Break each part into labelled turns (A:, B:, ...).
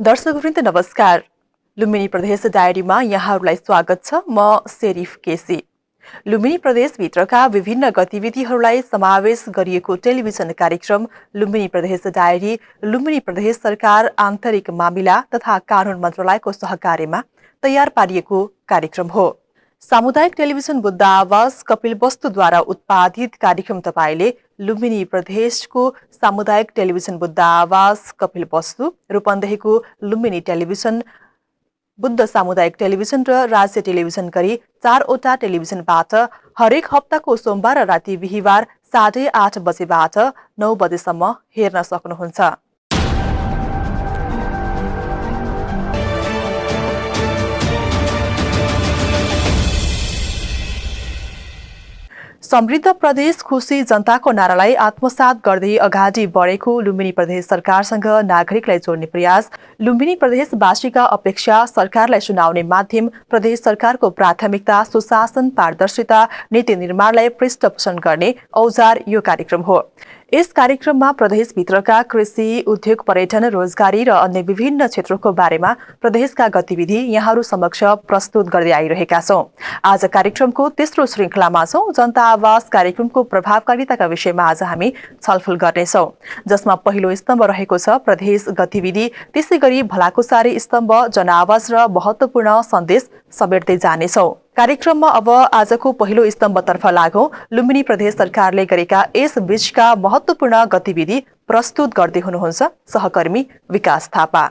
A: दर्शकवृन्द नमस्कार। लुम्बिनी प्रदेश डायरीमा यहाँहरूलाई स्वागत छ। म शेरिफ केसी। लुम्बिनी प्रदेशभित्रका विभिन्न गतिविधिहरूलाई समावेश गरिएको टेलिभिजन कार्यक्रम लुम्बिनी प्रदेश डायरी लुम्बिनी प्रदेश सरकार आन्तरिक मामिला तथा कानून मन्त्रालयको सहकार्यमा तयार पारिएको कार्यक्रम हो। सामुदायिक टेलिभिजन बुद्ध आवाज कपिल वस्तुद्वारा उत्पादित कार्यक्रम तपाईले लुम्बिनी प्रदेशको सामुदायिक टेलिभिजन बुद्ध आवाज कपिल वस्तु, रूपन्देहीको लुम्बिनी टेलिभिजन, बुद्ध सामुदायिक टेलिभिजन र राज्य टेलिभिजन गरी 4वटा टेलिभिजनबाट हरेक हप्ताको सोमबार राति बिहिबार 8:30 बजेबाट 9 बजेसम्म हेर्न सक्नुहुन्छ। समृद्ध प्रदेश खुशी जनताको नारालाई आत्मसात गर्दै अगाडि बढेको लुम्बिनी प्रदेश सरकारसँग नागरिकलाई जोड्ने प्रयास, लुम्बिनी प्रदेशवासीका अपेक्षा सरकारलाई सुनाउने माध्यम, प्रदेश सरकारको प्राथमिकता सुशासन, पारदर्शिता, नीति निर्माणलाई पृष्ठपोषण गर्ने औजार यो कार्यक्रम हो। यस कार्यक्रममा प्रदेशभित्रका कृषि, उद्योग, पर्यटन, रोजगारी र अन्य विभिन्न क्षेत्रको बारेमा प्रदेशका गतिविधि यहाँहरू समक्ष प्रस्तुत गर्दै आइरहेका छौं। आज कार्यक्रमको तेस्रो श्रृंखलामा छौं। जनता आवाज कार्यक्रमको प्रभावकारिताका विषयमा आज हामी छलफल गर्नेछौं, जसमा पहिलो स्तम्भ रहेको छ प्रदेश गतिविधि, त्यसैगरी भलाकुसारी स्तम्भ, जनआवाज र महत्वपूर्ण सन्देश समेट्दै जानेछौं। कार्यक्रममा अब आजको पहिलो स्तम्भतर्फ लागौं। लुम्बिनी प्रदेश सरकारले गरेका यस बीचका महत्वपूर्ण गतिविधि प्रस्तुत गर्दै हुनुहुन्छ सहकर्मी विकास थापा।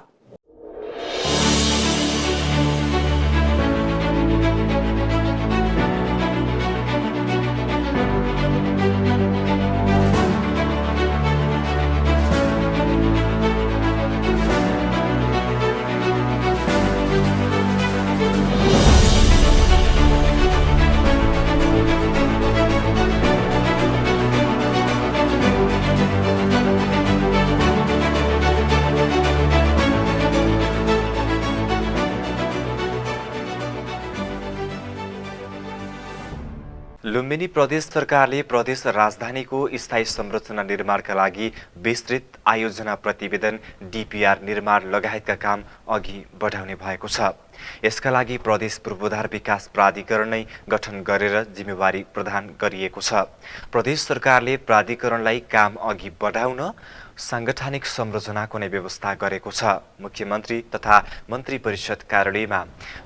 B: लुम्बिनी प्रदेश सरकारले प्रदेश राजधानीको स्थायी संरचना निर्माणका लागि विस्तृत आयोजना प्रतिवेदन डीपीआर निर्माण लगायतका काम अघि बढाउने भएको छ। यसका लागि प्रदेश पूर्वाधार विकास प्राधिकरण नै गठन गरेर जिम्मेवारी प्रदान गरिएको छ। प्रदेश सरकारले प्राधिकरणलाई काम अघि बढाउन सांगठनिक संरचनाको नै व्यवस्था गरेको छ। मुख्यमन्त्री तथा मन्त्री परिषद कार्यालयमा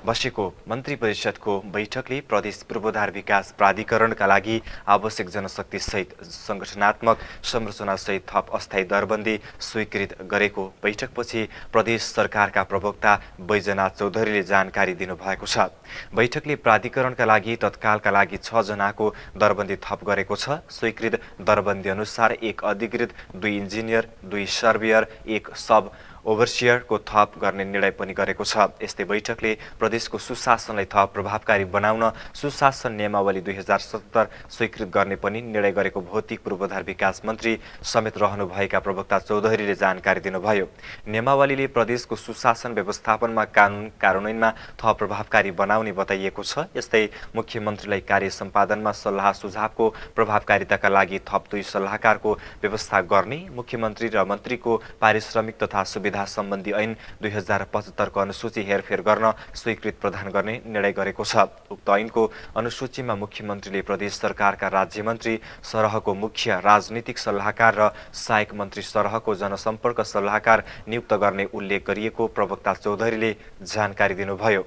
B: बसेको मन्त्री परिषदको बैठकले प्रदेश पूर्वाधार विकास प्राधिकरणका लागि आवश्यक जनशक्ति सहित संगठनात्मक संरचना सहित थप अस्थायी दरबन्दी स्वीकृत गरेको बैठकपछि प्रदेश सरकारका प्रवक्ता बैजनाथ चौधरीले जानकारी दिनुभएको छ। बैठकले प्राधिकरणका लागि तत्कालका लागि 6 जनाको दरबन्दी थप गरेको छ। स्वीकृत दरबन्दी अनुसार 1 अधिकृत, 2 इन्जिनियर, 2 सर्वेयर, 1 सब ओभरसियरको थप गर्ने निर्णय पनि गरेको छ। यस्तै बैठकले प्रदेशको सुशासनलाई थप प्रभावकारी बनाउन सुशासन नियमावली 2070 स्वीकृत गर्ने पनि निर्णय गरेको भौतिक पूर्वाधार विकास मन्त्री समेत रहनुभएका प्रवक्ता चौधरीले जानकारी दिनुभयो। नियमावलीले प्रदेशको सुशासन व्यवस्थापनमा कार्यान्वयनमा थप प्रभावकारी बनाउने बताइएको छ। यस्तै मुख्यमन्त्रीलाई कार्य सम्पादनमा सल्लाह सुझावको प्रभावकारिताका लागि थप 2 सल्लाहकारको व्यवस्था गर्ने, मुख्यमन्त्री र मन्त्रीको पारिश्रमिक तथा सुविधा सम्बन्धी ऐन 2075 को अनुसूची हेरफेर गर्न स्वीकृत प्रदान गर्ने निर्णय गरेको छ। उक्त ऐनको अनुसूचीमा मुख्यमन्त्रीले प्रदेश सरकारका राज्यमन्त्री सरहको मुख्य राजनीतिक सल्लाहकार र सहायक मन्त्री सरहको जनसम्पर्क सल्लाहकार नियुक्त गर्ने उल्लेख गरिएको प्रवक्ता चौधरीले जानकारी दिनुभयो।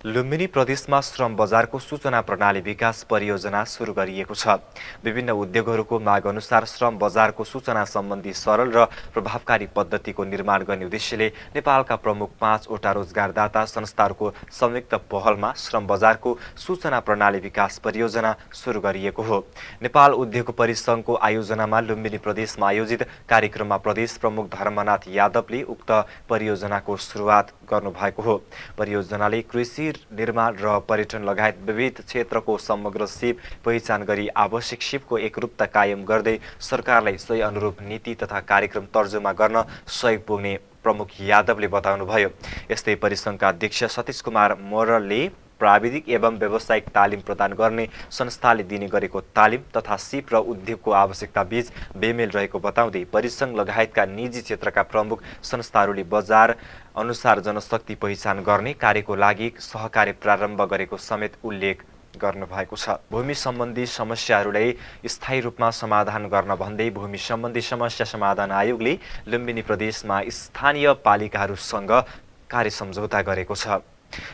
B: लुम्बिनी प्रदेशमा श्रम बजारको सूचना प्रणाली विकास परियोजना सुरु गरिएको छ। विभिन्न उद्योगहरूको माग अनुसार श्रम बजारको सूचना सम्बन्धी सरल र प्रभावकारी पद्धतिको निर्माण गर्ने उद्देश्यले नेपालका प्रमुख 5वटा रोजगारदाता संस्थाहरूको संयुक्त पहलमा श्रम बजारको सूचना प्रणाली विकास परियोजना सुरु गरिएको हो। नेपाल उद्योग परिसंघको आयोजनामा लुम्बिनी प्रदेशमा आयोजित कार्यक्रममा प्रदेश प्रमुख धर्मनाथ यादवले उक्त परियोजनाको सुरुवात गर्नुभएको हो। परियोजनाले कृषि, निर्माण र पर्यटन लगायत विविध क्षेत्रको समग्र सिप पहिचान गरी आवश्यक सिपको एकरूपता कायम गर्दै सरकारलाई सही अनुरूप नीति तथा कार्यक्रम तर्जुमा गर्न सहयोग पुग्ने प्रमुख यादवले बताउनुभयो। यस्तै परिसंघका अध्यक्ष सतीश कुमार मोरलले प्राविधिक एवं व्यावसायिक तालिम प्रदान गर्ने संस्थाले दिने गरेको तालिम तथा सिप र उद्योगको आवश्यकता बीच बेमेल रहेको बताउँदै परिसंघ लगायतका निजी क्षेत्रका प्रमुख संस्थाहरूले बजार अनुसार जनशक्ति पहिचान गर्ने कार्यको लागि सहकार्य प्रारम्भ गरेको समेत उल्लेख गर्नुभएको छ। भूमि सम्बन्धी समस्याहरूलाई स्थायी रूपमा समाधान गर्न भन्दै भूमि सम्बन्धी समस्या समाधान आयोगले लुम्बिनी प्रदेशमा स्थानीय पालिकाहरूसँग कार्य सम्झौता गरेको छ।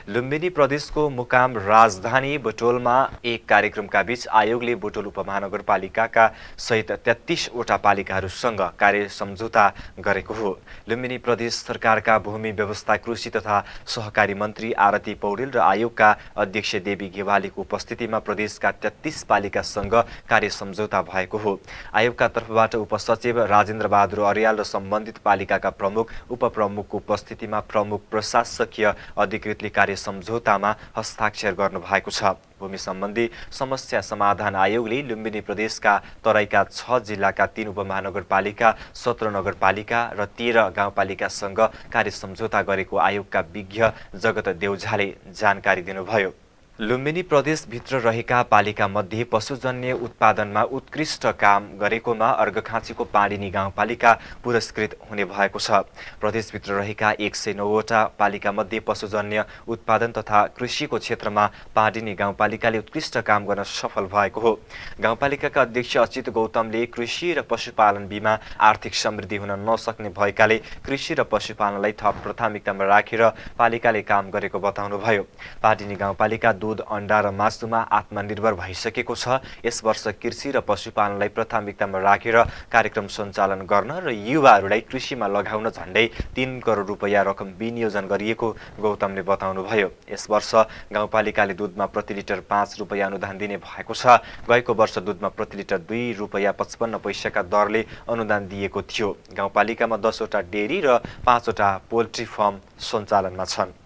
B: लुम्बिनी प्रदेशको मुकाम राजधानी बुटोलमा एक कार्यक्रमका बीच आयोगले बुटोल उपमहानगरपालिकाका सहित 33 वटा पालिकाहरूसँग कार्य सम्झौता गरेको हो। लुम्बिनी प्रदेश सरकारका भूमि व्यवस्था कृषि तथा सहकारी मन्त्री आरती पौडेल र आयोगका अध्यक्ष देवी गेवालीको उपस्थितिमा प्रदेशका 33 पालिकासँग कार्य सम्झौता भएको हो। आयोगका तर्फबाट उपसचिव राजेन्द्र बहादुर अर्याल र सम्बन्धित पालिकाका प्रमुख उपप्रमुखको उपस्थितिमा प्रमुख प्रशासकीय अधिकृत कार्य सम्झौतामा हस्ताक्षर गर्नुभएको छ। भूमि सम्बन्धी समस्या समाधान आयोगले लुम्बिनी प्रदेशका तराईका 6 जिल्लाका 3 उपमहानगरपालिका 17 नगरपालिका र 13 गाउँपालिकासँग कार्य सम्झौता गरेको आयोगका विज्ञ जगत देउझाले जानकारी दिनुभयो। लुम्बिनी प्रदेशभित्र रहेका पालिका मध्ये पशुजन्य उत्पादनमा उत्कृष्ट काम गरेकोमा अर्घखाँचीको पाडिनी गाउँपालिका पुरस्कृत हुने भएको छ। प्रदेशभित्र रहेका 109 वटा पालिका मध्ये पशुजन्य उत्पादन तथा कृषिको क्षेत्रमा पाडिनी गाउँपालिकाले उत्कृष्ट काम गर्न सफल भएको हो। गाउँपालिकाका अध्यक्ष अच्युत गौतमले कृषि र पशुपालन बीमा आर्थिक समृद्धि हुन नसक्ने भएकाले कृषि र पशुपालनलाई थप प्राथमिकतामा राखेर पालिकाले काम गरेको बताउनुभयो। पाडिनी गाउँपालिका दूध, अण्डा र मासुमा आत्मनिर्भर भइसकेको छ। यस वर्ष कृषि र पशुपालनलाई प्राथमिकतामा राखेर कार्यक्रम सञ्चालन गर्न र युवाहरूलाई कृषिमा लगाउन झण्डै 3 करोड रुपैयाँ रकम विनियोजन गरिएको गौतमले बताउनुभयो। यस वर्ष गाउँपालिकाले दूधमा प्रति लिटर 5 रुपैयाँ अनुदान दिने भएको छ। गएको वर्ष दूधमा प्रति लिटर 2 रुपैयाँ 55 पैसाका दरले अनुदान दिएको थियो। गाउँपालिकामा 10 वटा डेरी र 5 वटा पोल्ट्री फार्म सञ्चालनमा छन्।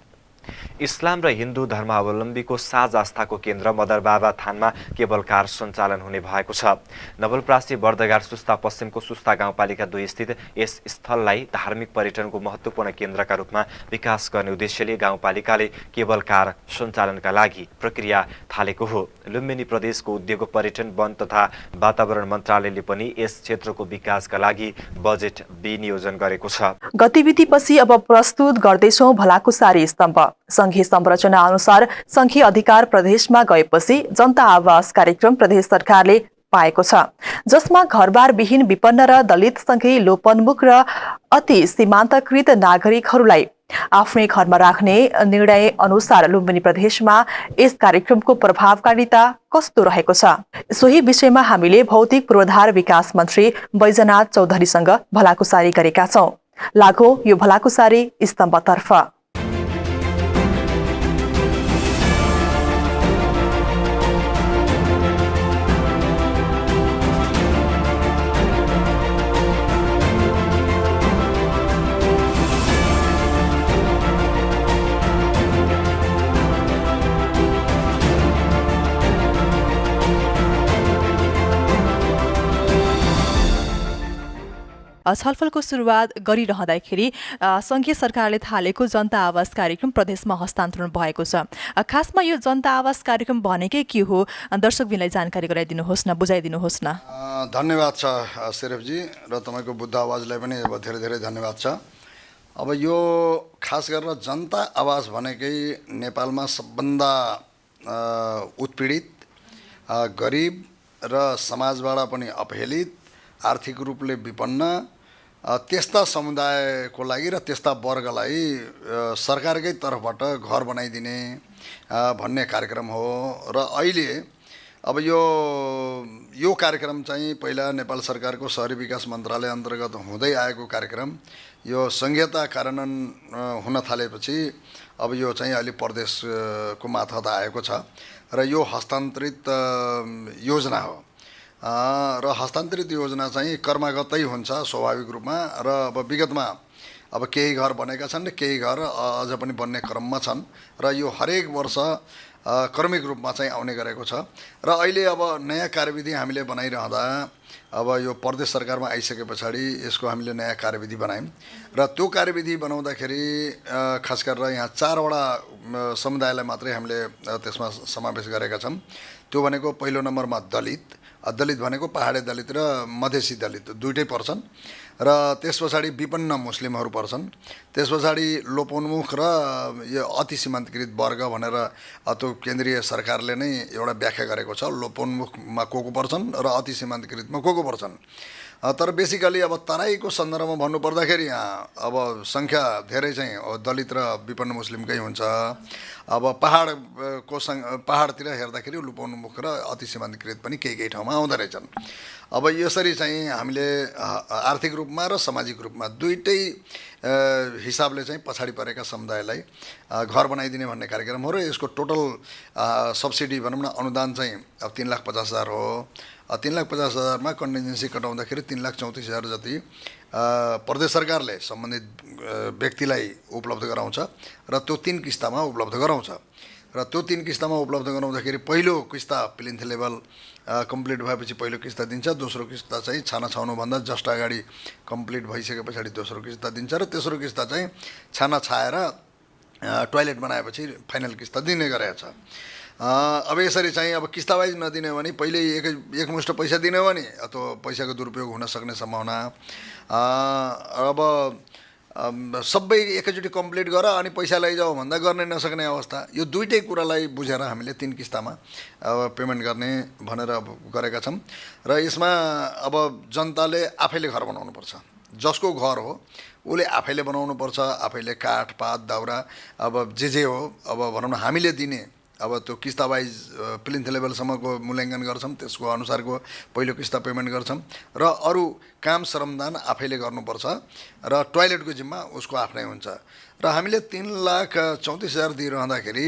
B: इस्लाम र हिन्दू धर्मावलम्बीको साझ आस्थाको केन्द्र मदरबाबा थानमा केबल कार सञ्चालन हुने भएको छ। नवलप्रासी बर्दगार सुस्ता पश्चिमको सुस्ता गाउँपालिका 2 स्थित यस स्थललाई धार्मिक पर्यटनको महत्त्वपूर्ण केन्द्रका रूपमा विकास गर्ने उद्देश्यले गाउँपालिकाले केबल कार सञ्चालनका लागि प्रक्रिया थालेको हो। लुम्बिनी प्रदेशको उद्योग, पर्यटन, वन तथा वातावरण मन्त्रालयले पनि यस क्षेत्रको विकासका लागि बजेट विनियोजन गरेको छ।
A: गतिविधिपछि अब प्रस्तुत गर्दैछौँ भलाकुसारी स्तम्भ। संघीय संरचना अनुसार संघीय अधिकार प्रदेशमा गएपछि जनता आवास कार्यक्रम प्रदेश सरकारले पाएको छ, जसमा घरबार विहीन विपन्न र दलित सँगै लोपन्मुख र अति सीमान्तकृत नागरिकहरूलाई आफ्नै घरमा राख्ने निर्णय अनुसार लुम्बिनी प्रदेशमा यस कार्यक्रमको प्रभावकारिता कस्तो रहेको छ, सोही विषयमा हामीले भौतिक पूर्वाधार विकास मन्त्री बैजनाथ चौधरीसँग भलाकुसारी गरेका छौं। लागौ यो भलाकुसारी स्तम्भतर्फ। छलफलको सुरुवात गरिरहँदाखेरि संघीय सरकारले थालेको जनता आवास कार्यक्रम प्रदेशमा हस्तान्तरण भएको छ। खासमा यो जनता आवास कार्यक्रम भनेकै के हो, दर्शकबिनलाई जानकारी गराइदिनुहोस् न, बुझाइदिनुहोस् न।
C: धन्यवाद छ शेरफजी र तपाईँको बुद्ध आवाजलाई पनि अब धेरै धेरै धन्यवाद छ। अब यो खास गरेर जनता आवास भनेकै नेपालमा सबभन्दा उत्पीडित, गरिब र समाजबाट पनि अपहेलित, आर्थिक रूपले विपन्न त्यस्ता समुदायको लागि र त्यस्ता वर्गलाई सरकारकै तर्फबाट घर बनाइदिने भन्ने कार्यक्रम हो। र अहिले अब यो कार्यक्रम चाहिँ पहिला नेपाल सरकारको शहरी विकास मन्त्रालय अन्तर्गत हुँदै आएको कार्यक्रम, यो संहिता कार्यान्वयन हुन थालेपछि अब यो चाहिँ अहिले प्रदेशको मार्फत आएको छ र यो हस्तान्तरित योजना हो। र हस्तान्तरित योजना चाहिँ कर्मागतै हुन्छ स्वाभाविक रूपमा। र अब विगतमा अब केही घर बनेका छन् र केही घर अझ पनि बन्ने क्रममा छन् र यो हरेक वर्ष क्रमिक रूपमा चाहिँ आउने गरेको छ। र अहिले अब नयाँ कार्यविधि हामीले बनाइरहँदा अब यो प्रदेश सरकारमा आइसके पछाडि यसको हामीले नयाँ कार्यविधि बनायौँ र त्यो कार्यविधि बनाउँदाखेरि खास गरेर यहाँ 4वटा समुदायलाई मात्रै हामीले त्यसमा समावेश गरेका छौँ। त्यो भनेको पहिलो नम्बरमा दलित भनेको पहाडे दलित र मधेसी दलित दुइटै पर्छन् र त्यस पछाडि विपन्न मुस्लिमहरू पर्छन्। त्यस पछाडि लोपोन्मुख र यो अति सीमान्तकृत वर्ग भनेर त्यो केन्द्रीय सरकारले नै एउटा व्याख्या गरेको छ। लोपोन्मुखमा को पर्छन् र अति सीमान्तकृतमा को पर्छन्। तर बेसिकली अब तराईको सन्दर्भमा भन्नुपर्दाखेरि यहाँ अब सङ्ख्या धेरै चाहिँ दलित र विपन्न मुस्लिमकै हुन्छ। अब पहाडतिर हेर्दाखेरि लोपोन्मुख र अति सीमान्तकृत पनि केही ठाउँमा आउँदो रहेछन्। अब यसरी चाहिँ हामीले आर्थिक रूपमा र सामाजिक रूपमा दुइटै हिसाबले चाहिँ पछाडि परेका समुदायलाई घर बनाइदिने भन्ने कार्यक्रम हो र यसको टोटल सब्सिडी भनौँ न अनुदान चाहिँ अब 3,50,000 हो। 3,50,000मा कन्टिजेन्सी कटाउँदाखेरि 3,34,000 जति प्रदेश सरकारले सम्बन्धित व्यक्तिलाई उपलब्ध गराउँछ र त्यो 3 किस्तामा उपलब्ध गराउँछ। र त्यो 3 किस्तामा उपलब्ध गराउँदाखेरि पहिलो किस्ता प्लिन्थ लेभल कम्प्लिट भएपछि पहिलो किस्ता दिन्छ। दोस्रो किस्ता चाहिँ छाना छाउनुभन्दा जस्ट अगाडि कम्प्लिट भइसके पछाडि दोस्रो किस्ता दिन्छ र तेस्रो किस्ता चाहिँ छाना छाएर टोयलेट बनाएपछि फाइनल किस्ता दिने गरेको छ। अब यसरी चाहिँ अब किस्ता वाइज नदिने भने पहिले एकमुष्ट पैसा दिने भने अथवा पैसाको दुरुपयोग हुन सक्ने सम्भावना। अब सबै एकैचोटि कम्प्लिट गर अनि पैसा लैजाऊ भन्दा गर्नै नसक्ने अवस्था। यो दुइटै कुरालाई बुझेर हामीले 3 किस्तामा अब पेमेन्ट गर्ने भनेर अब गरेका छौँ। र यसमा अब जनताले आफैले घर बनाउनुपर्छ। जसको घर हो उसले आफैले बनाउनुपर्छ। आफैले काठ पात दाउरा अब जे हो अब भनौँ न हामीले दिने अब त्यो किस्ता वाइज प्लिन्थ लेभलसम्मको मूल्याङ्कन गर्छौँ। त्यसको अनुसारको पहिलो किस्ता पेमेन्ट गर्छौँ र अरू काम श्रमदान आफैले गर्नुपर्छ र टोयलेटको जिम्मा उसको आफ्नै हुन्छ। र हामीले 3,34,000 दिइरहँदाखेरि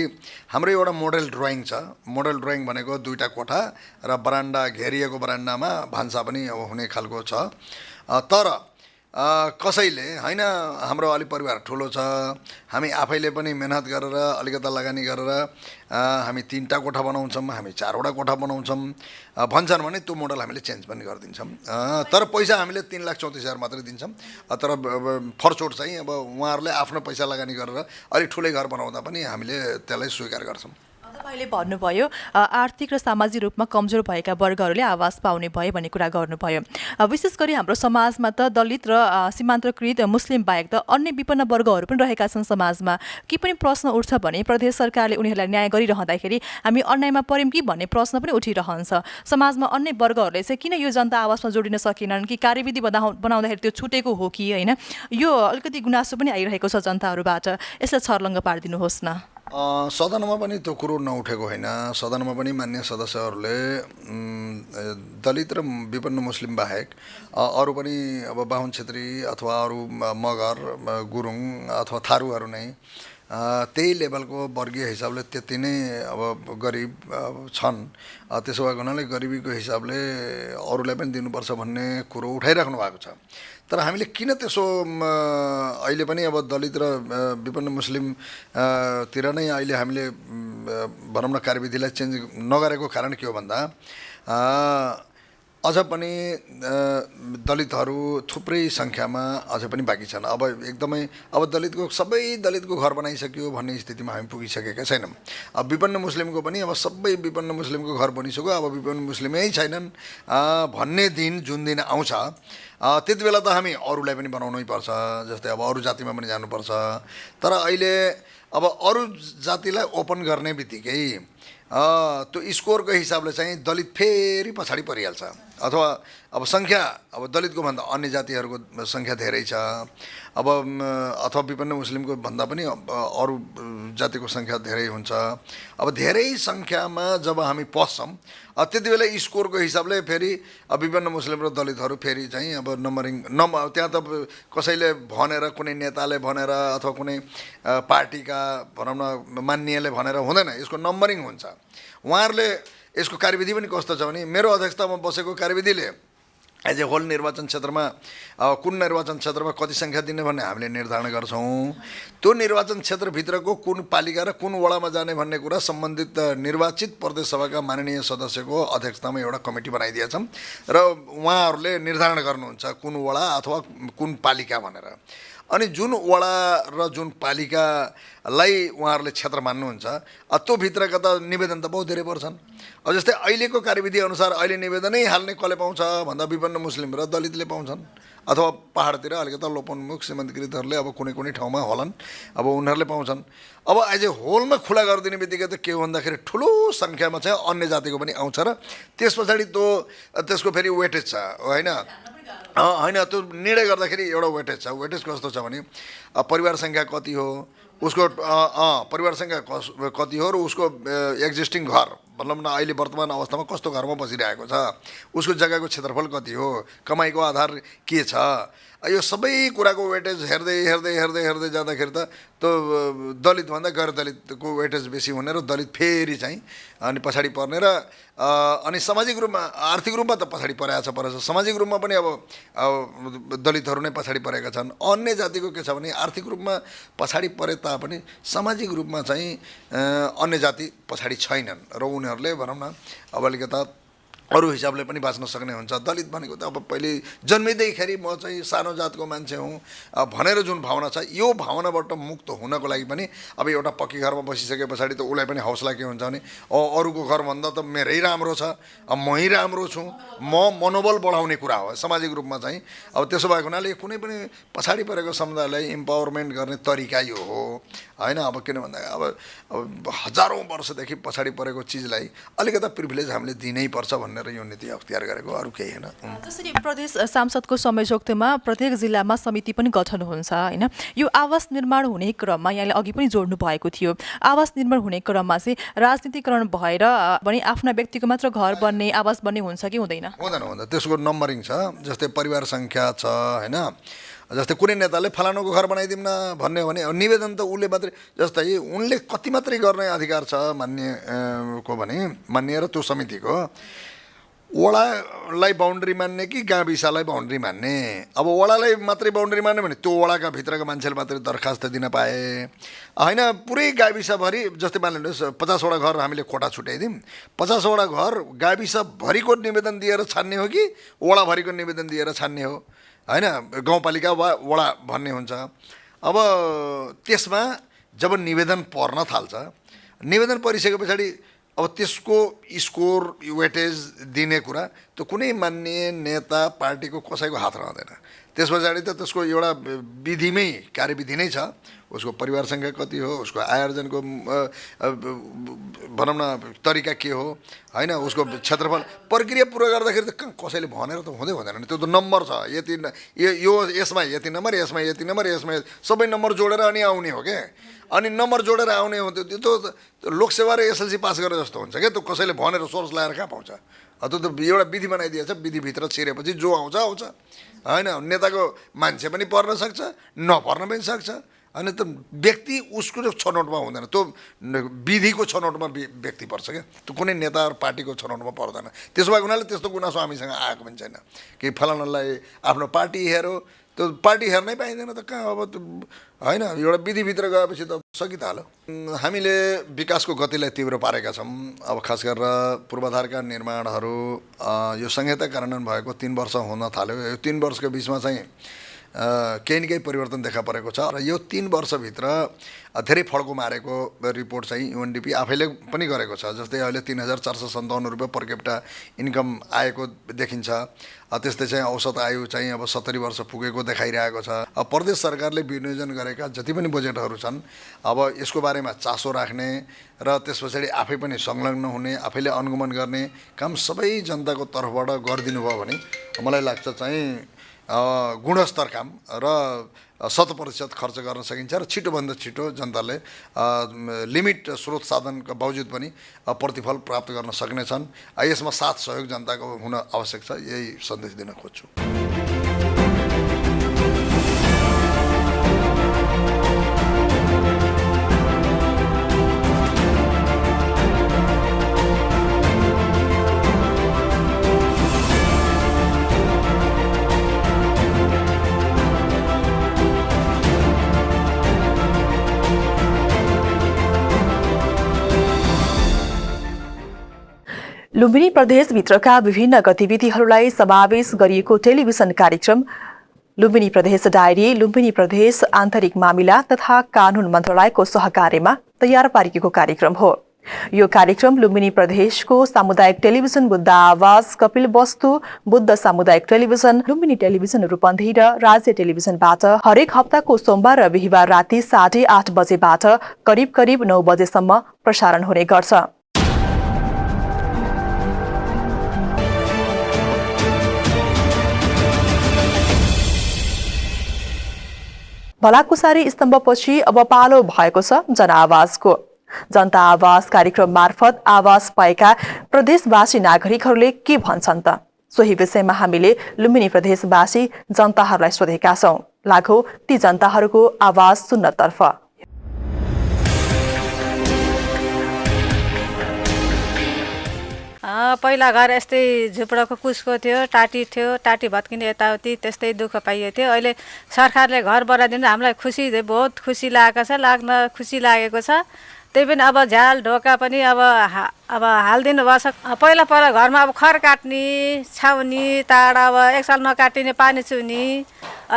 C: हाम्रो एउटा मोडल ड्रइङ छ। मोडल ड्रइङ भनेको 2टा कोठा र बरान्डा घेरिएको बरान्डामा भान्सा पनि अब हुने खालको छ। तर कसैले होइन हाम्रो अलि परिवार ठुलो छ, हामी आफैले पनि मेहनत गरेर अलिकता लगानी गरेर हामी 3टा कोठा बनाउँछौँ, हामी 4वटा कोठा बनाउँछौँ भन्छन् भने त्यो मोडल हामीले चेन्ज पनि गरिदिन्छौँ। तर पैसा हामीले 3,34,000 मात्रै दिन्छौँ। तर फरचोट चाहिँ अब उहाँहरूले आफ्नो पैसा लगानी गरेर अलिक ठुलै घर बनाउँदा पनि हामीले त्यसलाई स्वीकार गर्छौँ।
A: तपाईँले भन्नुभयो आर्थिक र सामाजिक रूपमा कमजोर भएका वर्गहरूले आवास पाउने भयो भन्ने कुरा गर्नुभयो। विशेष गरी हाम्रो समाजमा त दलित र सीमान्तकृत मुस्लिम बाहेक त अन्य विपन्न वर्गहरू पनि रहेका छन्। समाजमा के पनि प्रश्न उठ्छ भने प्रदेश सरकारले उनीहरूलाई न्याय गरिरहँदाखेरि हामी अन्यायमा पर्यौँ कि भन्ने प्रश्न पनि उठिरहन्छ। समाजमा अन्य वर्गहरूले चाहिँ किन यो जनता आवासमा जोडिन सकेनन् कि कार्यविधि बनाउँदाखेरि त्यो छुटेको हो कि होइन, यो अलिकति गुनासो पनि आइरहेको छ जनताहरूबाट। यसलाई छर्लङ्ग पारिदिनुहोस् न।
C: सदनमा पनि त्यो कुरो नउठेको होइन। सदनमा पनि मान्य सदस्यहरूले दलित र विपन्न मुस्लिम बाहेक अरू पनि अब बाहुन क्षेत्री अथवा अरू मगर गुरुङ अथवा थारूहरू नै त्यही लेभलको वर्गीय हिसाबले त्यति नै अब गरिब छन्। त्यसो भएको हुनाले गरिबीको हिसाबले अरूलाई पनि दिनुपर्छ भन्ने कुरो उठाइराख्नु भएको छ। तर हामीले किन त्यसो अहिले पनि अब दलित र विपन्न मुस्लिम तिर नै अहिले हामीले भनौँ न कार्यविधिलाई चेन्ज नगरेको कारण के हो भन्दा अझ पनि दलितहरू थुप्रै सङ्ख्यामा अझ पनि बाँकी छन्। अब एकदमै अब सबै दलितको घर बनाइसक्यो भन्ने स्थितिमा हामी पुगिसकेका छैनौँ। अब विपन्न मुस्लिमको पनि अब सबै विपन्न मुस्लिमको घर बनिसक्यो, अब विपन्न मुस्लिमै छैनन् भन्ने दिन जुन दिन आउँछ त्यति बेला त हामी अरूलाई पनि बनाउनै पर्छ। जस्तै अब अरू जातिमा पनि जानुपर्छ। तर अहिले अब अरू जातिलाई ओपन गर्ने बित्तिकै त्यो स्कोरको हिसाबले चाहिँ दलित फेरि पछाडि परिहाल्छ। अथवा अब सङ्ख्या अब दलितको भन्दा अन्य जातिहरूको सङ्ख्या धेरै छ। अब अथवा विपन्न मुस्लिमको भन्दा पनि अरू जातिको सङ्ख्या धेरै हुन्छ। अब धेरै सङ्ख्यामा जब हामी पस्छौँ त्यति बेला स्कोरको हिसाबले फेरि विपन्न मुस्लिम र दलितहरू फेरि चाहिँ अब त्यहाँ त कसैले भनेर कुनै नेताले भनेर अथवा कुनै पार्टीका भनौँ न मान्यले भनेर हुँदैन, यसको नम्बरिङ हुन्छ। उहाँहरूले यसको कार्यविधि पनि कस्तो छ भने मेरो अध्यक्षतामा बसेको कार्यविधिले एज ए होल निर्वाचन क्षेत्रमा कुन निर्वाचन क्षेत्रमा कति सङ्ख्या दिने भन्ने हामीले निर्धारण गर्छौँ। त्यो निर्वाचन क्षेत्रभित्रको कुन पालिका र कुन वडामा जाने भन्ने कुरा सम्बन्धित निर्वाचित प्रदेश सभाका माननीय सदस्यको अध्यक्षतामा एउटा कमिटी बनाइदिएछौँ र उहाँहरूले निर्धारण गर्नुहुन्छ कुन वडा अथवा कुन पालिका भनेर। अनि जुन वडा र जुन पालिकालाई उहाँहरूले क्षेत्र मान्नुहुन्छ त्यो भित्रका त निवेदन त बहुत धेरै पर्छन्। अब जस्तै अहिलेको कार्यविधि अनुसार अहिले निवेदनै हाल्ने कसले पाउँछ भन्दा विपन्न मुस्लिम र दलितले पाउँछन्, अथवा पहाडतिर अलिकति लोपोन्मुख सीमान्तकृतहरूले अब कुनै कुनै ठाउँमा होलान्, अब उनीहरूले पाउँछन्। अब एज ए होलमा खुला गरिदिने बित्तिकै त के हो भन्दाखेरि ठुलो सङ्ख्यामा चाहिँ अन्य जातिको पनि आउँछ र त्यस पछाडि त्यसको फेरि वेटेज छ होइन होइन त्यो निर्णय गर्दाखेरि एउटा वेटेज छ। वेटेज कस्तो छ भने परिवार सङ्ख्या कति हो, उसको परिवार सङ्ख्या कति हो र उसको एक्जिस्टिङ घर भनौँ न अहिले वर्तमान अवस्थामा कस्तो घरमा बसिरहेको छ, उसको जग्गाको क्षेत्रफल कति हो, कमाइको आधार के छ, यो सबै कुराको वेटेज हेर्दै हेर्दै हेर्दै हेर्दै जाँदाखेरि त त्यो दलितभन्दा गैर दलितको वेटेज बेसी हुने र दलित फेरि चाहिँ अनि पछाडि पर्ने र अनि सामाजिक रूपमा आर्थिक रूपमा त पछाडि परेछ सामाजिक रूपमा पनि अब दलितहरू नै पछाडि परेका छन्। अन्य जातिको के छ भने आर्थिक रूपमा पछाडि परे तापनि सामाजिक रूपमा चाहिँ अन्य जाति पछाडि छैनन् र उनीहरूले भनौँ न अब अलिकता अरू हिसाबले पनि बाँच्न सक्ने हुन्छ। दलित भनेको त अब पहिले जन्मिँदैखेरि म चाहिँ सानो जातको मान्छे हुँ भनेर जुन भावना छ यो भावनाबाट मुक्त हुनको लागि पनि अब एउटा पक्की घरमा बसिसके पछाडि त उसलाई पनि हौसला के हुन्छ भने अरूको घरभन्दा त मेरै राम्रो छ, मै राम्रो छु, म मनोबल बढाउने कुरा हो सामाजिक रूपमा चाहिँ। अब त्यसो भएको हुनाले कुनै पनि पछाडि परेको समुदायलाई इम्पावरमेन्ट गर्ने तरिका यो हो होइन। अब किन भन्दा अब हजारौँ वर्षदेखि पछाडि परेको चिजलाई अलिकता प्रिभिलेज हामीले दिनै पर्छ भनेर यो नीति अख्तियार गरेको, अरू केही होइन।
A: जसरी प्रदेश सांसदको संयोजकत्वमा प्रत्येक जिल्लामा समिति पनि गठन हुन्छ होइन। यो आवास निर्माण हुने क्रममा यहाँले अघि पनि जोड्नु भएको थियो, आवास निर्माण हुने क्रममा चाहिँ राजनीतिकरण भएर पनि आफ्ना व्यक्तिको मात्र घर बन्ने आवास बन्ने हुन्छ कि हुँदैन?
C: हुँदैन, त्यसको नम्बरिङ छ। जस्तै परिवार सङ्ख्या छ होइन, जस्तै कुनै नेताले फलानुको घर बनाइदिउँ न भन्ने हो भने निवेदन त उसले मात्रै, जस्तै उनले कति मात्रै गर्ने अधिकार छ मान्यको भने मान्य र त्यो समितिको वडालाई बााउन्ड्री मान्ने कि गाविसलाई बााउन्ड्री मान्ने। अब वडालाई मात्रै बााउन्ड्री मान्ने भने त्यो वडाका भित्रका मान्छेले मात्रै दरखास्त दिन पाए होइन। पुरै गाविसभरि जस्तै मानिलिनुहोस् 50वटा घर हामीले कोटा छुट्याइदिउँ, 50वटा घर गाविसभरिको निवेदन दिएर छान्ने हो कि वडाभरिको निवेदन दिएर छान्ने हो होइन, गाउँपालिका वा वडा भन्ने हुन्छ। अब त्यसमा जब निवेदन पर्न थाल्छ, निवेदन परिसके पछाडि अब त्यसको स्कोर वेटेज दिने कुरा त्यो कुनै मान्य नेता पार्टीको कसैको हात रहँदैन। त्यस पछाडि त त्यसको एउटा विधिमै कार्यविधि नै छ, उसको परिवार सङ्ख्या कति हो, उसको आय आर्जनको भनौँ न तरिका के हो होइन, उसको क्षेत्रफल प्रक्रिया पुरा गर्दाखेरि त कसैले भनेर त हुँदैन नि। त्यो त नम्बर छ, यति यो यसमा यति नम्बर, यसमा यति नम्बर, यसमा सबै नम्बर जोडेर अनि आउने हो क्या। अनि नम्बर जोडेर आउने हो त्यो लोकसेवा र एसएलसी पास गरेर जस्तो हुन्छ क्या। त्यो कसैले भनेर सोर्स लगाएर कहाँ पाउँछ? त्यो त एउटा विधि बनाइदिएछ, विधिभित्र छिरेपछि जो आउँछ आउँछ होइन। नेताको मान्छे पनि पर्न सक्छ, नपर्न पनि सक्छ होइन। त व्यक्ति उसको छनौटमा हुँदैन, त्यो विधिको छनौटमा व्यक्ति पर्छ क्या, त्यो कुनै नेता र पार्टीको छनौटमा पर्दैन। त्यसो भएको हुनाले त्यस्तो गुनासो हामीसँग आएको पनि छैन कि फलानालाई आफ्नो पार्टी हेरो, त्यो पार्टी हेर्नै पाइँदैन त कहाँ। अब त्यो होइन, एउटा विधिभित्र गएपछि त सकिहाल्यो। हामीले विकासको गतिलाई तीव्र पारेका छौँ। अब खास गरेर पूर्वाधारका निर्माणहरू यो संहिता कार्यान्वयन भएको 3 वर्ष हुन थाल्यो। यो 3 वर्षको बिचमा चाहिँ केही न केही परिवर्तन देखा परेको छ र यो 3 वर्षभित्र धेरै फड्को मारेको रिपोर्ट चाहिँ युएनडिपी आफैले पनि गरेको छ। जस्तै अहिले 3457 रुपियाँ पर क्यापिटा इन्कम आएको देखिन्छ। त्यस्तै चाहिँ औसत आयु चाहिँ अब 70 वर्ष पुगेको देखाइरहेको छ। अब प्रदेश सरकारले विनियोजन गरेका जति पनि बजेटहरू छन् अब यसको बारेमा चासो राख्ने र त्यस पछाडि आफै पनि संलग्न हुने, आफैले अनुगमन गर्ने काम सबै जनताको तर्फबाट गरिदिनु भयो भने मलाई लाग्छ चाहिँ गुणस्तर काम र 100% खर्च गर्न सकिन्छ र छिटोभन्दा छिटो जनताले लिमिट स्रोत साधनका बावजुद पनि प्रतिफल प्राप्त गर्न सक्नेछन्। यसमा साथ सहयोग जनताको हुन आवश्यक छ, यही सन्देश दिन खोज्छु।
A: लुम्बिनी प्रदेशभित्रका विभिन्न गतिविधिहरूलाई समावेश गरिएको टेलिभिजन कार्यक्रम लुम्बिनी प्रदेश डायरी लुम्बिनी प्रदेश आन्तरिक मामिला तथा कानून मन्त्रालयको सहकार्यमा तयार पारिएको कार्यक्रम हो। यो कार्यक्रम लुम्बिनी प्रदेशको सामुदायिक टेलिभिजन बुद्ध आवाज, कपिल वस्तु, बुद्ध सामुदायिक टेलिभिजन, लुम्बिनी टेलिभिजन रूपन्देही र राज्य टेलिभिजनबाट हरेक हप्ताको सोमबार र बिहिबार राति 8:30 बजेबाट करिब 9 बजेसम्म प्रसारण हुने गर्छ। भलाकुसारी स्तम्भपछि अब पालो भएको छ जनआवाजको। जनता आवाज कार्यक्रम मार्फत आवाज पाएका प्रदेशवासी नागरिकहरूले के भन्छन् त? सोही विषयमा हामीले लुम्बिनी प्रदेशवासी जनताहरूलाई सोधेका छौं। लागौ ती जनताहरूको आवाज सुन्नतर्फ।
D: पहिला घर यस्तै झुपडको कुसको थियो, टाटी भत्किने यताउति त्यस्तै दुःख पाइएको थियो। अहिले सरकारले घर बनाइदिनु हामीलाई बहुत खुसी लागेको छ, लाग्न खुसी लागेको छ। त्यही पनि अब झ्याल ढोका पनि अब हालिदिनु भएको छ। पहिला घरमा अब खर काट्ने, छाउनी, ताड अब एक साल नकाटिने पानी चुनी,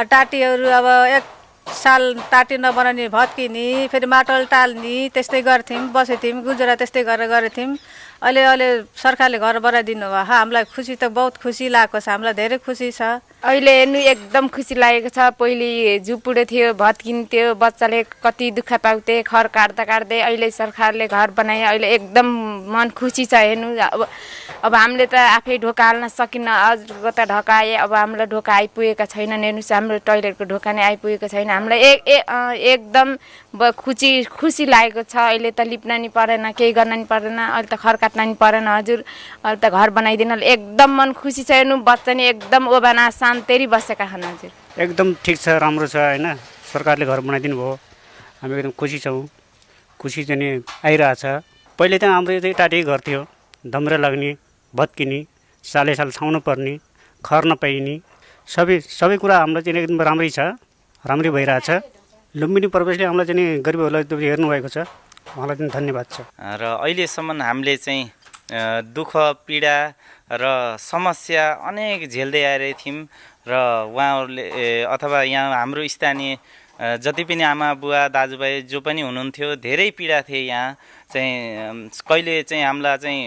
D: टाटीहरू अब एक साल टाटी नबनाउने भत्किने, फेरि माटोल टाल्ने त्यस्तै गर्थ्यौँ, बसेथ्यौँ, गुजरा त्यस्तै गरेर अहिले सरकारले घर बनाइदिनु भयो। हामीलाई खुसी त बहुत खुसी लागेको छ, हामीलाई धेरै खुसी छ।
E: अहिले हेर्नु एकदम खुसी लागेको छ। पहिले झुपुडो थियो, भत्किन्थ्यो, बच्चाले कति दुःख पाउँथे खर काट्दै। अहिले सरकारले घर बनाए, अहिले एकदम मन खुसी छ। हेर्नु अब हामीले त आफै ढोका हाल्न सकिन्न, अरूको त ढोका आए, अब हामीलाई ढोका आइपुगेका छैनन्। हेर्नुहोस् हाम्रो टोइलेटको ढोका नै आइपुगेको छैन। हामीलाई एकदम खुसी लागेको छ। अहिले त लिप्न नि परेन, केही गर्न नि परेन, अहिले त खर काट्न नि परेन हजुर। अहिले त घर बनाइदिनु एकदम मन खुसी छ। हेर्नु बच्चा नि एकदम ओबाना शान्तरी बसेका छन् हजुर।
F: एकदम ठिक छ, राम्रो छ हैन। सरकारले घर बनाइदिनु भयो, हामी एकदम खुसी छौँ। खुसी चाहिँ नि आइरहेछ। पहिले त हाम्रो चाहिँ टाटी घर थियो, धम्रा लाग्ने, भत्किने, साल छाउनु पर्ने, खर नपाइने, सबै कुरा हाम्रो चाहिँ एकदम राम्रै छ, राम्रै भइरहेछ। लुम्बिनी प्रदेशले हामीलाई चाहिँ गरिबहरूलाई हेर्नुभएको छ, उहाँलाई पनि धन्यवाद छ।
G: र अहिलेसम्म हामीले चाहिँ दुःख पीडा र समस्या अनेक झेल्दै आएरै थियौँ र उहाँहरूले अथवा यहाँ हाम्रो स्थानीय जति पनि आमा बुवा दाजुभाइ जो पनि हुनुहुन्थ्यो धेरै पीडा थिए। यहाँ चाहिँ कहिले चाहिँ हामीलाई चाहिँ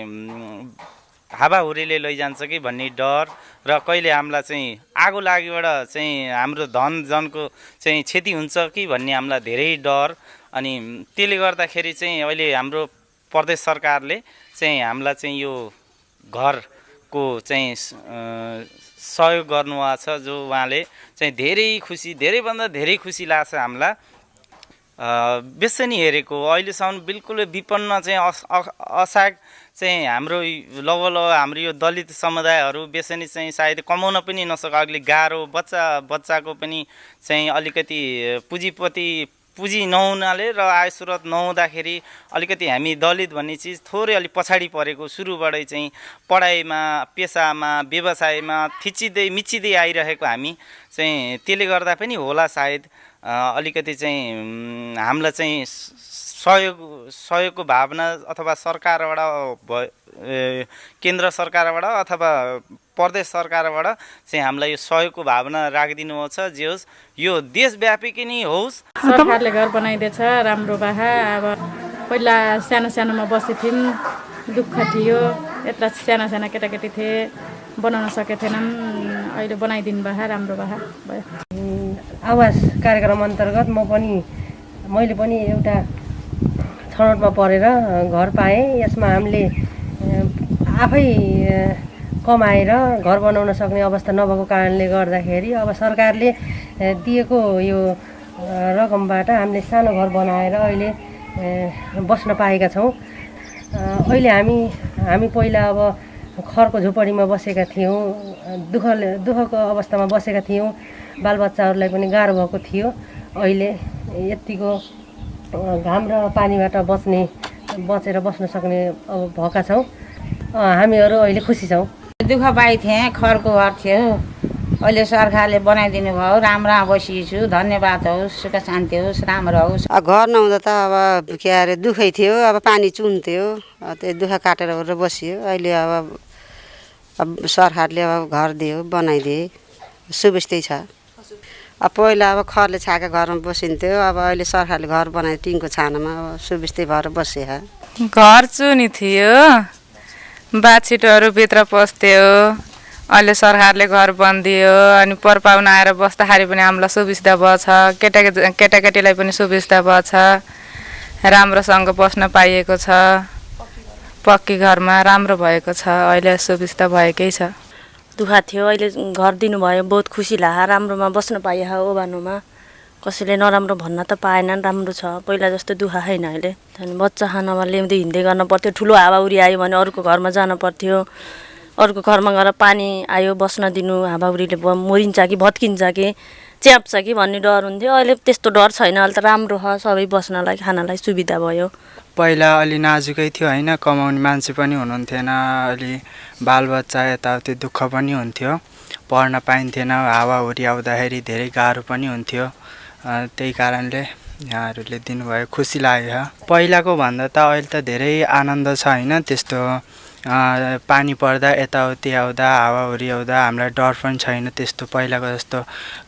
G: हावाहुरीले लैजान्छ कि भन्ने डर र कहिले हामीलाई चाहिँ आगो लागेबाट चाहिँ हाम्रो धन जनको चाहिँ क्षति हुन्छ कि भन्ने हामीलाई धेरै डर। अनि त्यसले गर्दाखेरि चाहिँ अहिले हाम्रो प्रदेश सरकारले चाहिँ हामीलाई चाहिँ यो घरको चाहिँ सहयोग गर्नुभएको छ, जो उहाँले चाहिँ धेरैभन्दा धेरै खुसी लाग्छ हामीलाई। बेसनी हेरेको अहिलेसम्म बिल्कुल विपन्न चाहिँ असाग चाहिँ हाम्रो लगभग हाम्रो यो दलित समुदायहरू बेसनी चाहिँ सायद कमाउन पनि नसक, अघि गाह्रो बच्चाको पनि चाहिँ अलिकति पुँजी नहुनाले र आय स्रोत नहुँदाखेरि अलिकति हामी दलित भन्ने चिज थोरै अलिक पछाडि परेको, सुरुबाटै चाहिँ पढाइमा, पेसामा, व्यवसायमा मिचिँदै आइरहेको हामी चाहिँ त्यसले गर्दा पनि होला सायद अलिकति चाहिँ हामीलाई चाहिँ सहयोगको भावना अथवा सरकारबाट केन्द्र सरकारबाट अथवा प्रदेश सरकारबाट चाहिँ हामीलाई यो सहयोगको भावना राखिदिनु छ। जे होस् यो देशव्यापी नै होस्।
H: सरकारले घर बनाइदिएछ, राम्रो बाहा। अब पहिला सानोमा बस्थ्यौँ, दुःख थियो, यत्रा साना केटाकेटी थिए, बनाउन सकेको थिएनौँ। अहिले बनाइदिनु बाहा, राम्रो बाहा भयो।
I: आवास कार्यक्रम अन्तर्गत मैले पनि एउटा छनौटमा परेर घर पाएँ। यसमा हामीले आफै कमाएर घर बनाउन सक्ने अवस्था नभएको कारणले गर्दाखेरि अब सरकारले दिएको यो रकमबाट हामीले सानो घर बनाएर अहिले बस्न पाएका छौँ। अहिले हामी पहिला अब खरको झोपडीमा बसेका थियौँ, दुःखको अवस्थामा बसेका थियौँ, बालबच्चाहरूलाई पनि गाह्रो भएको थियो। अहिले यतिको घाम र पानीबाट बचेर बस्न सक्ने अब भएका छौँ। हामीहरू अहिले खुसी छौँ।
J: दुःख पाइ थिएँ, खरको घर थियो, अहिले सरकारले बनाइदिनु भयो राम्रोमा बसिछु धन्यवाद होस् सुख शान्ति होस् राम्रो होस्
K: घर नहुँदा त अब के अरे दुःखै थियो अब पानी चुन्थ्यो त्यो दुःख काटेर बसियो अहिले अब सरकारले अब घर दियो बनाइदिए सुविस्तै छ अब पहिला अब खरले छाएको घरमा बसिन्थ्यो अब अहिले सरकारले घर बनाए टिनको छानामा अब सुविस्तै भएर बसे
E: घर चुनी थियो बाछिटोहरू भित्र पस्थ्यो अहिले सरकारले घर बनिदियो अनि परपाहुना आएर बस्दाखेरि पनि हामीलाई सुविस्ता भएछ केटाकेटीलाई पनि सुविस्ता भएछ राम्रोसँग बस्न पाइएको छ पक्की घरमा राम्रो भएको छ अहिले सुविस्ता भएकै छ
L: दुःख थियो अहिले घर दिनुभयो बहुत खुसी लाग्यो राम्रोमा बस्न पाइयो ओबानोमा कसैले नराम्रो भन्न त पाएनन् राम्रो छ पहिला जस्तो दुःख छैन अहिले बच्चा खानामा ल्याउँदै हिँड्दै गर्न पर्थ्यो ठुलो हावाहुरी आयो भने अरूको घरमा जानु पर्थ्यो अरूको घरमा गएर पानी आयो बस्न दिनु हावाहुरीले मरिन्छ कि भत्किन्छ कि च्याप्छ कि भन्ने डर हुन्थ्यो अहिले त्यस्तो डर छैन अहिले त राम्रो छ सबै बस्नलाई खानालाई सुविधा भयो
M: पहिला अलि नाजुकै थियो होइन कमाउने मान्छे पनि हुनुहुन्थेन अलि बालबच्चा यताउति दुःख पनि हुन्थ्यो पढ्न पाइन्थेन हावाहुरी आउँदाखेरि धेरै गाह्रो पनि हुन्थ्यो त्यही कारणले यहाँहरूले दिनुभयो खुसी लाग्यो पहिलाको भन्दा त अहिले त धेरै आनन्द छ होइन त्यस्तो पानी पर्दा यताउति आउँदा हावाहुरी आउँदा हामीलाई डर पनि छैन त्यस्तो पहिलाको जस्तो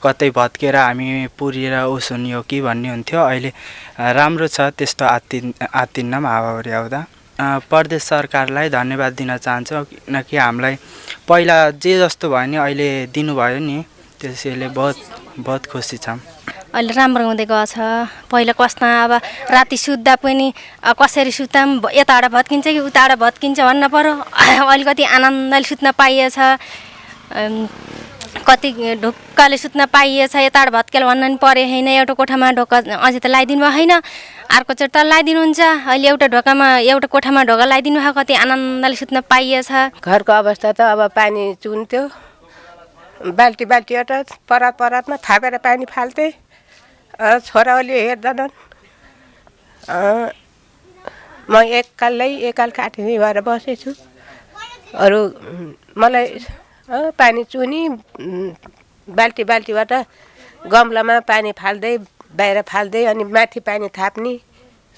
M: कतै भत्केर हामी पुरेर उस हुने हो कि भन्ने हुन्थ्यो अहिले राम्रो छ त्यस्तो आत्तिन्न पनि हावाहुरी आउँदा प्रदेश सरकारलाई धन्यवाद दिन चाहन्छु किनकि हामीलाई पहिला जे जस्तो भयो नि अहिले दिनुभयो नि त्यसैले बहुत खुसी छौँ
N: अहिले राम्रो हुँदै गएछ पहिला कस्तो अब राति सुत्दा पनि कसरी सुत्दा पनि यताबाट भत्किन्छ कि उताबाट भत्किन्छ भन्न पर्यो अलिकति आनन्दले सुत्न पाइएछ कति ढुक्कले सुत्न पाइएछ यताबाट भत्केल भन्न पनि परे होइन एउटा कोठामा ढोका अझै त लगाइदिनु भयो होइन अर्को चोटि त लगाइदिनुहुन्छ अहिले एउटा ढोकामा एउटा कोठामा ढोका लगाइदिनु भयो कति आनन्दले सुत्न पाइएछ
I: घरको अवस्था त अब पानी चुन्थ्यो बाल्टीबाट परातमा थापेर पानी फाल्थे छोराले हेर्दैनन् म एकाल काटिने भएर बसेछु अरू मलाई पानी चुनी बाल्टीबाट गमलामा पानी फाल्दै बाहिर फाल्दै अनि माथि पानी थाप्ने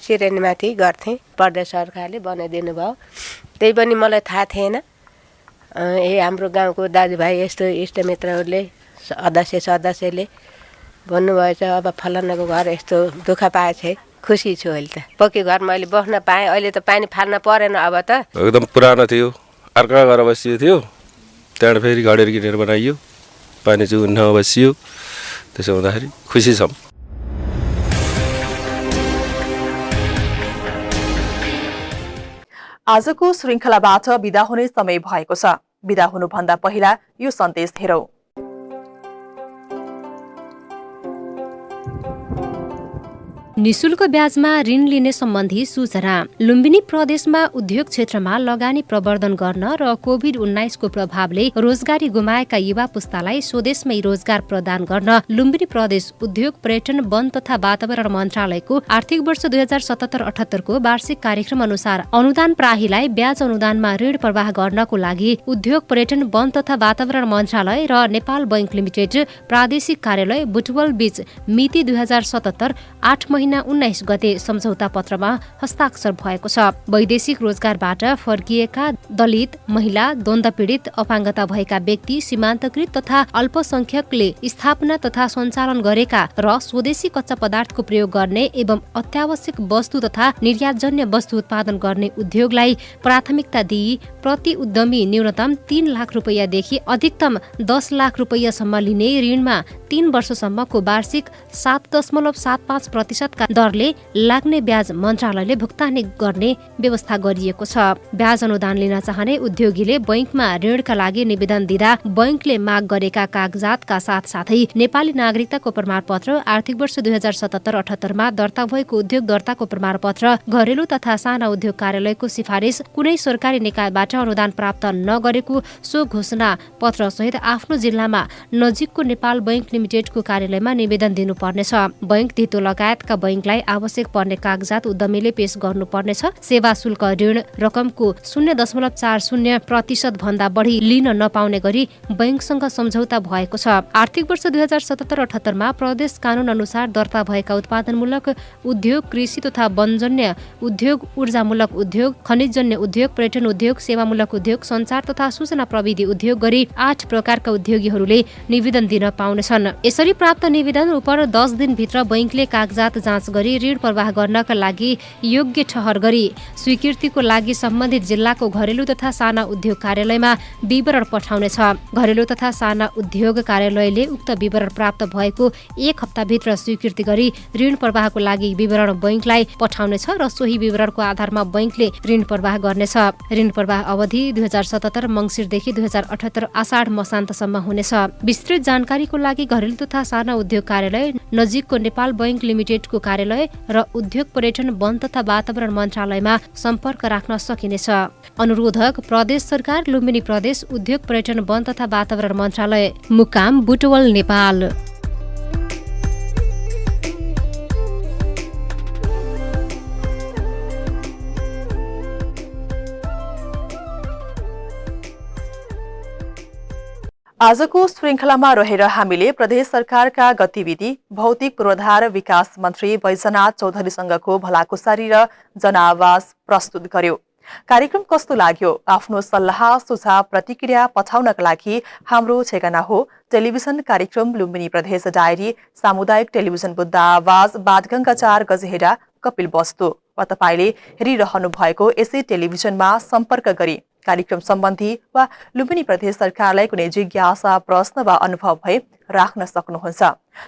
I: सिरेनीमाथि गर्थेँ प्रदेश सरकारले बनाइदिनु भयो त्यही पनि मलाई थाहा थिएन हाम्रो गाउँको दाजुभाइ यस्तो इष्टमित्रहरूले सदस्यले भन्नुभएछ अब फलानाको घर यस्तो दुःख पाएछ खुसी छु अहिले त पक्की घरमा अहिले बस्न पाएँ अहिले त पानी फाल्न परेन अब त
O: एकदम पुरानो थियो अर्का घर बसियो थियो त्यहाँबाट फेरि घडेर किनेर बनाइयो पानी चुन्न बसियो त्यसो हुँदाखेरि खुसी छौँ
A: आजको श्रृङ्खलाबाट बिदा हुने समय भएको छ बिदा हुनुभन्दा पहिला यो सन्देश हेरौं
P: निशुल्क ब्याजमा ऋण लिने सम्बन्धी सूचना लुम्बिनी प्रदेशमा उद्योग क्षेत्रमा लगानी प्रवर्धन गर्न र कोभिड-19 को प्रभावले रोजगारी गुमाएका युवा पुस्तालाई स्वदेशमै रोजगार प्रदान गर्न लुम्बिनी प्रदेश उद्योग पर्यटन वन तथा वातावरण मन्त्रालयको आर्थिक वर्ष 2077-78 को वार्षिक कार्यक्रम अनुसार अनुदान प्राहीलाई ब्याज अनुदानमा ऋण प्रवाह गर्नको लागि उद्योग पर्यटन वन तथा वातावरण मन्त्रालय र नेपाल बैंक लिमिटेड प्रादेशिक कार्यालय बुटवल बीच मिति 2077 8 महिना 19 गते सम्झौता पत्रमा हस्ताक्षर भएको छ वैदेशिक रोजगारबाट फर्किएका दलित महिला द्वन्द पीडित अपाङ्गता भएका व्यक्ति सीमान्तकृत तथा अल्पसंख्यकले स्थापना तथा सञ्चालन गरेका र स्वदेशी कच्चा पदार्थको प्रयोग गर्ने एवं अत्यावश्यक वस्तु तथा निर्यातजन्य वस्तु उत्पादन गर्ने उद्योगलाई प्राथमिकता दिई प्रति उद्यमी न्यूनतम 3 लाख रुपैयाँदेखि अधिकतम 10 लाख रुपैयाँसम्म लिने ऋणमा 3 वर्षसम्मको वार्षिक 7.75% का दरले लाग्ने ब्याज मन्त्रालयले भुक्तानी गर्ने व्यवस्था गरिएको छ ब्याज अनुदान लिन चाहने उद्योगीले बैंकमा ऋणका लागि निवेदन दिँदा बैंकले माग गरेका कागजातका साथसाथै नेपाली नागरिकताको प्रमाणपत्र आर्थिक वर्ष 2077-78 मा दर्ता भएको उद्योग दर्ताको प्रमाणपत्र घरेलु तथा साना उद्योग कार्यालयको सिफारिस कुनै सरकारी निकायबाट अनुदान प्राप्त नगरेको सो घोषणा पत्र सहित आफ्नो जिल्लामा नजिकको नेपाल बैंक लिमिटेडको कार्यालयमा निवेदन दिनुपर्नेछ बैंक धितो लगायतका बैंकलाई आवश्यक पर्ने कागजात उद्यमीले पेश गर्नुपर्नेछ। सेवा शुल्क ऋण रकमको 0.40% भन्दा बढी लिन नपाउने गरी बैंकसँग सम्झौता भएको छ। आर्थिक वर्ष 2077-78 मा प्रदेश कानून अनुसार दर्ता भएका उत्पादनमूलक उद्योग, कृषि तथा वनजन्य उद्योग, ऊर्जामूलक उद्योग, खनिजजन्य उद्योग, पर्यटन उद्योग, सेवामूलक उद्योग, सञ्चार तथा सूचना प्रविधि उद्योग गरी 8 प्रकारका उद्योगीहरूले निवेदन दिन पाउनेछन्। यसरी प्राप्त निवेदन उप 10 दिनभित्र बैंकले कागजात जाँच गरी ऋण प्रवाह गर्नका लागि योग्य ठहर गरी स्वीकृतिको लागि सम्बन्धित जिल्लाको घरेलु तथा साना उद्योग कार्यालयमा विवरण पठाउनेछ। घरेलु तथा साना उद्योग कार्यालयले उक्त विवरण प्राप्त भएको 1 हप्ताभित्र स्वीकृति गरी ऋण प्रवाहको लागि विवरण बैंकलाई पठाउनेछ र सोही विवरणको आधारमा बैंकले ऋण प्रवाह गर्नेछ। ऋण प्रवाह अवधि 2077 मङ्सिरदेखि 2078 आषाढ मसान्तसम्म हुनेछ। विस्तृत जानकारीको लागि घरेलु तथा साना उद्योग कार्यालय नजिकको नेपाल बैंक लिमिटेडको कार्यालय र उद्योग, पर्यटन, वन तथा वातावरण मन्त्रालयमा सम्पर्क राख्न सकिनेछ। अनुरोधक प्रदेश सरकार, लुम्बिनी प्रदेश उद्योग, पर्यटन, वन तथा वातावरण मन्त्रालय, मुकाम बुटवल, नेपाल।
A: आजको श्रृङ्खलामा रहेर हामीले प्रदेश सरकारका गतिविधि, भौतिक पूर्वाधार विकास मन्त्री बैजनाथ चौधरीसँगको भलाकुसारी र जनआवाज प्रस्तुत गर्यो। कार्यक्रम कस्तो लाग्यो? आफ्नो सल्लाह, सुझाव, प्रतिक्रिया पठाउनका लागि हाम्रो ठेगाना हो टेलिभिजन कार्यक्रम लुम्बिनी प्रदेश डायरी, सामुदायिक टेलिभिजन बुद्ध आवाज, बाटगङ्गा 4 गजहेरा, कपिलवस्तु वा तपाईँले हेरिरहनु भएको यसै टेलिभिजनमा सम्पर्क गरी कार्यक्रम सम्बन्धी वा लुम्बिनी प्रदेश सरकारलाई कुनै जिज्ञासा, प्रश्न वा अनुभव भए राख्न सक्नुहुन्छ।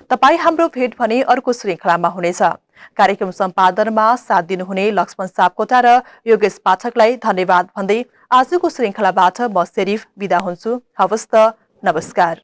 A: तपाईँ हाम्रो भेट भने अर्को श्रृङ्खलामा हुनेछ। कार्यक्रम सम्पादनमा साथ दिनुहुने लक्ष्मण सापकोटा र योगेश पाठकलाई धन्यवाद भन्दै आजको श्रृङ्खलाबाट म सेरिफ बिदा हुन्छु। हवस् त, नमस्कार।